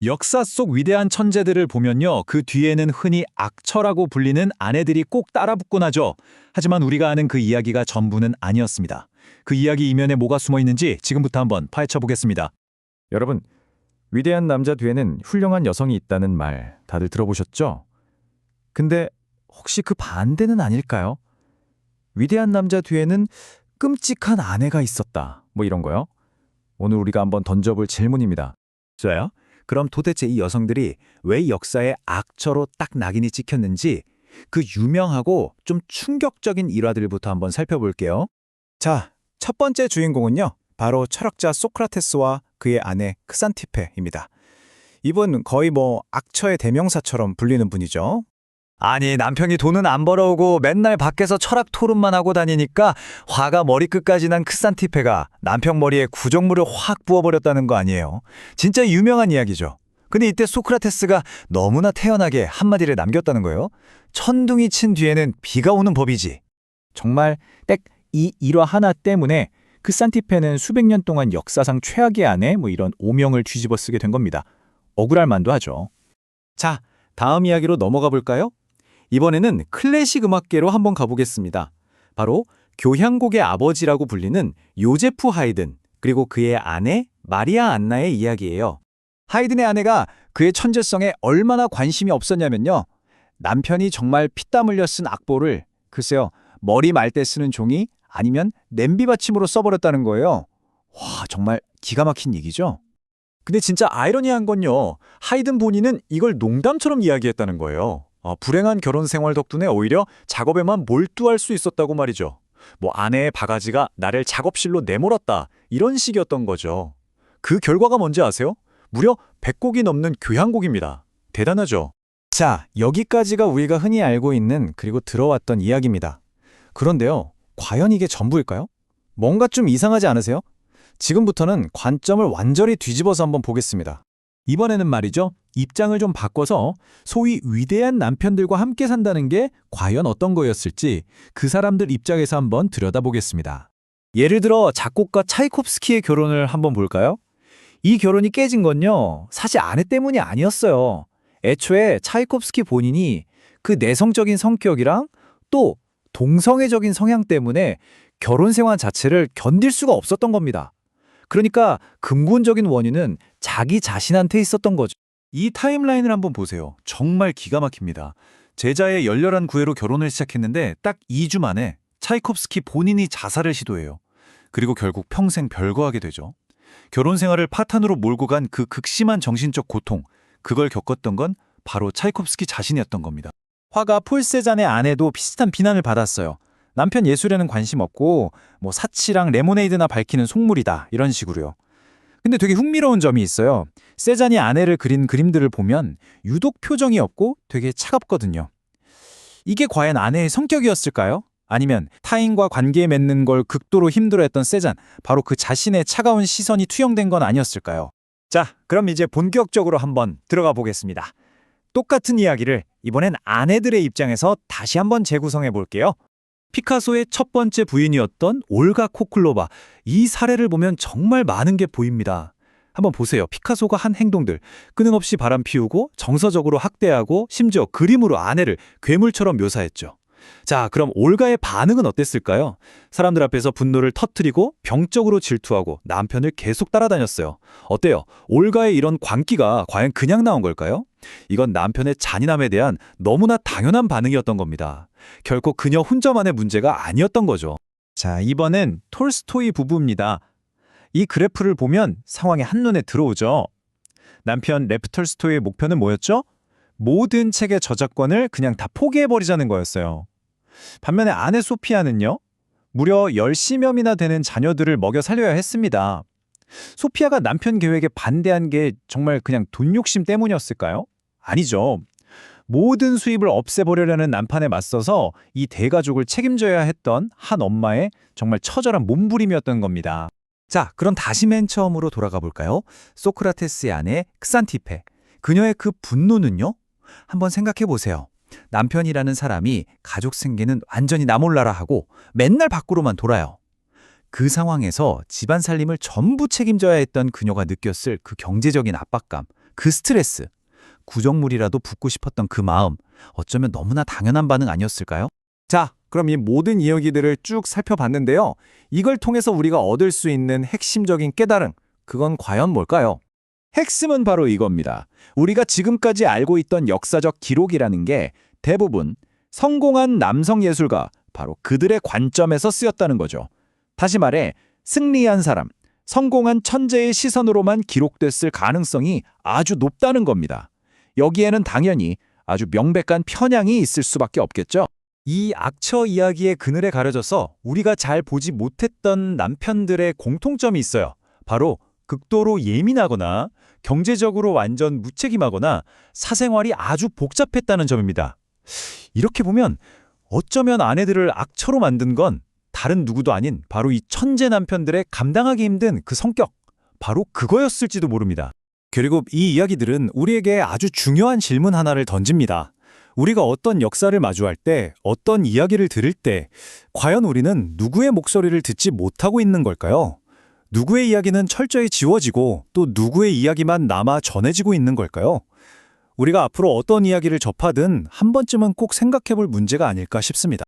역사 속 위대한 천재들을 보면요, 그 뒤에는 흔히 악처라고 불리는 아내들이 꼭 따라붙곤 하죠. 하지만 우리가 아는 그 이야기가 전부는 아니었습니다. 그 이야기 이면에 뭐가 숨어 있는지 지금부터 한번 파헤쳐 보겠습니다. 여러분, 위대한 남자 뒤에는 훌륭한 여성이 있다는 말 다들 들어보셨죠? 근데 혹시 그 반대는 아닐까요? 위대한 남자 뒤에는 끔찍한 아내가 있었다. 뭐 이런 거요. 오늘 우리가 한번 던져볼 질문입니다. 좋아요. 그럼 도대체 이 여성들이 왜 역사의 악처로 딱 낙인이 찍혔는지 그 유명하고 좀 충격적인 일화들부터 한번 살펴볼게요. 자, 첫 번째 주인공은요. 바로 철학자 소크라테스와 그의 아내 크산티페입니다. 이분 거의 악처의 대명사처럼 불리는 분이죠. 아니, 남편이 돈은 안 벌어오고 맨날 밖에서 철학 토론만 하고 다니니까 화가 머리끝까지 난 크산티페가 남편 머리에 구정물을 확 부어버렸다는 거 아니에요. 진짜 유명한 이야기죠. 근데 이때 소크라테스가 너무나 태연하게 한마디를 남겼다는 거예요. 천둥이 친 뒤에는 비가 오는 법이지. 정말 딱 이 일화 하나 때문에 크산티페는 수백 년 동안 역사상 최악의 아내 이런 오명을 뒤집어 쓰게 된 겁니다. 억울할 만도 하죠. 자, 다음 이야기로 넘어가 볼까요? 이번에는 클래식 음악계로 한번 가보겠습니다. 바로 교향곡의 아버지라고 불리는 요제프 하이든, 그리고 그의 아내 마리아 안나의 이야기예요. 하이든의 아내가 그의 천재성에 얼마나 관심이 없었냐면요. 남편이 정말 피땀 흘려 쓴 악보를 글쎄요, 머리 말 때 쓰는 종이 아니면 냄비 받침으로 써버렸다는 거예요. 와, 정말 기가 막힌 얘기죠? 근데 진짜 아이러니한 건요. 하이든 본인은 이걸 농담처럼 이야기했다는 거예요. 불행한 결혼 생활 덕분에 오히려 작업에만 몰두할 수 있었다고 말이죠. 아내의 바가지가 나를 작업실로 내몰았다, 이런 식이었던 거죠. 그 결과가 뭔지 아세요? 무려 100곡이 넘는 교향곡입니다. 대단하죠? 자, 여기까지가 우리가 흔히 알고 있는 그리고 들어왔던 이야기입니다. 그런데요, 과연 이게 전부일까요? 뭔가 좀 이상하지 않으세요? 지금부터는 관점을 완전히 뒤집어서 한번 보겠습니다. 이번에는 말이죠, 입장을 좀 바꿔서 소위 위대한 남편들과 함께 산다는 게 과연 어떤 거였을지 그 사람들 입장에서 한번 들여다보겠습니다. 예를 들어 작곡가 차이콥스키의 결혼을 한번 볼까요? 이 결혼이 깨진 건요, 사실 아내 때문이 아니었어요. 애초에 차이콥스키 본인이 그 내성적인 성격이랑 또 동성애적인 성향 때문에 결혼 생활 자체를 견딜 수가 없었던 겁니다. 그러니까 근본적인 원인은 자기 자신한테 있었던 거죠. 이 타임라인을 한번 보세요. 정말 기가 막힙니다. 제자의 열렬한 구애로 결혼을 시작했는데 딱 2주 만에 차이콥스키 본인이 자살을 시도해요. 그리고 결국 평생 별거하게 되죠. 결혼 생활을 파탄으로 몰고 간 그 극심한 정신적 고통, 그걸 겪었던 건 바로 차이콥스키 자신이었던 겁니다. 화가 폴 세잔의 아내도 비슷한 비난을 받았어요. 남편 예술에는 관심 없고 사치랑 레모네이드나 밝히는 속물이다, 이런 식으로요. 근데 되게 흥미로운 점이 있어요. 세잔이 아내를 그린 그림들을 보면 유독 표정이 없고 되게 차갑거든요. 이게 과연 아내의 성격이었을까요? 아니면 타인과 관계 맺는 걸 극도로 힘들어했던 세잔, 바로 그 자신의 차가운 시선이 투영된 건 아니었을까요? 자, 그럼 이제 본격적으로 한번 들어가 보겠습니다. 똑같은 이야기를 이번엔 아내들의 입장에서 다시 한번 재구성해 볼게요. 피카소의 첫 번째 부인이었던 올가 코클로바, 이 사례를 보면 정말 많은 게 보입니다. 한번 보세요. 피카소가 한 행동들, 끊임없이 바람 피우고 정서적으로 학대하고 심지어 그림으로 아내를 괴물처럼 묘사했죠. 자, 그럼 올가의 반응은 어땠을까요? 사람들 앞에서 분노를 터뜨리고 병적으로 질투하고 남편을 계속 따라다녔어요. 어때요? 올가의 이런 광기가 과연 그냥 나온 걸까요? 이건 남편의 잔인함에 대한 너무나 당연한 반응이었던 겁니다. 결코 그녀 혼자만의 문제가 아니었던 거죠. 자, 이번엔 톨스토이 부부입니다. 이 그래프를 보면 상황이 한눈에 들어오죠. 남편 레프 톨스토이의 목표는 뭐였죠? 모든 책의 저작권을 그냥 다 포기해버리자는 거였어요. 반면에 아내 소피아는요, 무려 10여 명이나 되는 자녀들을 먹여 살려야 했습니다. 소피아가 남편 계획에 반대한 게 정말 그냥 돈 욕심 때문이었을까요? 아니죠. 모든 수입을 없애버리려는 남편에 맞서서 이 대가족을 책임져야 했던 한 엄마의 정말 처절한 몸부림이었던 겁니다. 자, 그럼 다시 맨 처음으로 돌아가 볼까요? 소크라테스의 아내 크산티페. 그녀의 그 분노는요? 한번 생각해 보세요. 남편이라는 사람이 가족 생계는 완전히 나 몰라라 하고 맨날 밖으로만 돌아요. 그 상황에서 집안 살림을 전부 책임져야 했던 그녀가 느꼈을 그 경제적인 압박감, 그 스트레스, 구정물이라도 붓고 싶었던 그 마음, 어쩌면 너무나 당연한 반응 아니었을까요? 자, 그럼 이 모든 이야기들을 쭉 살펴봤는데요. 이걸 통해서 우리가 얻을 수 있는 핵심적인 깨달음, 그건 과연 뭘까요? 핵심은 바로 이겁니다. 우리가 지금까지 알고 있던 역사적 기록이라는 게 대부분 성공한 남성 예술가, 바로 그들의 관점에서 쓰였다는 거죠. 다시 말해, 승리한 사람, 성공한 천재의 시선으로만 기록됐을 가능성이 아주 높다는 겁니다. 여기에는 당연히 아주 명백한 편향이 있을 수밖에 없겠죠. 이 악처 이야기의 그늘에 가려져서 우리가 잘 보지 못했던 남편들의 공통점이 있어요. 바로 극도로 예민하거나 경제적으로 완전 무책임하거나 사생활이 아주 복잡했다는 점입니다. 이렇게 보면 어쩌면 아내들을 악처로 만든 건 다른 누구도 아닌 바로 이 천재 남편들의 감당하기 힘든 그 성격, 바로 그거였을지도 모릅니다. 그리고 이 이야기들은 우리에게 아주 중요한 질문 하나를 던집니다. 우리가 어떤 역사를 마주할 때, 어떤 이야기를 들을 때, 과연 우리는 누구의 목소리를 듣지 못하고 있는 걸까요? 누구의 이야기는 철저히 지워지고 또 누구의 이야기만 남아 전해지고 있는 걸까요? 우리가 앞으로 어떤 이야기를 접하든 한 번쯤은 꼭 생각해 볼 문제가 아닐까 싶습니다.